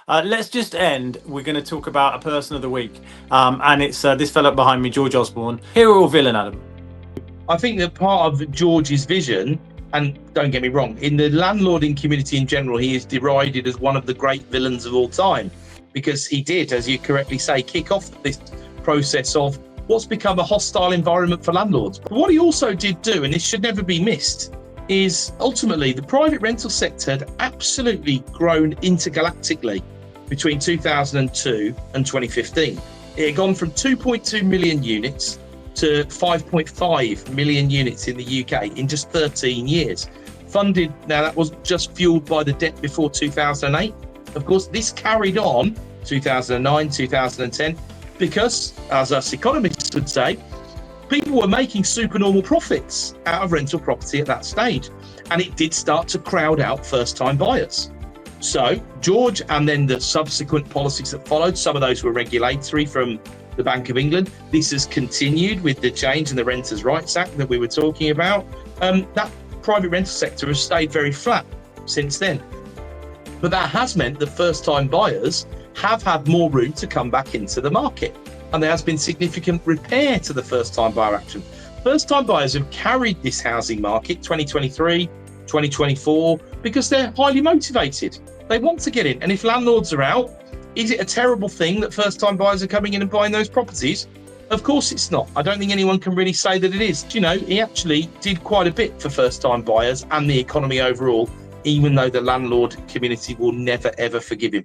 Let's just end. We're going to talk about a person of the week, and it's this fella behind me, George Osborne. Hero or villain, Adam? I think that part of George's vision, and don't get me wrong, in the landlording community in general, he is derided as one of the great villains of all time, because he did, as you correctly say, kick off this process of what's become a hostile environment for landlords. But what he also did do, and this should never be missed, is ultimately the private rental sector had absolutely grown intergalactically between 2002 and 2015. It had gone from 2.2 million units to 5.5 million units in the UK in just 13 years. Funded, now that was just fueled by the debt before 2008. Of course, this carried on 2009, 2010, because, as us economists would say, people were making supernormal profits out of rental property at that stage. And it did start to crowd out first-time buyers. So George, and then the subsequent policies that followed, some of those were regulatory from the Bank of England. This has continued with the change in the Renters' Rights Act that we were talking about. That private rental sector has stayed very flat since then. But that has meant that first-time buyers have had more room to come back into the market. And there has been significant repair to the first-time buyer action. First-time buyers have carried this housing market 2023, 2024, because they're highly motivated. They want to get in. And if landlords are out, is it a terrible thing that first-time buyers are coming in and buying those properties? Of course it's not. I don't think anyone can really say that it is. Do you know, he actually did quite a bit for first-time buyers and the economy overall, even though the landlord community will never, ever forgive him.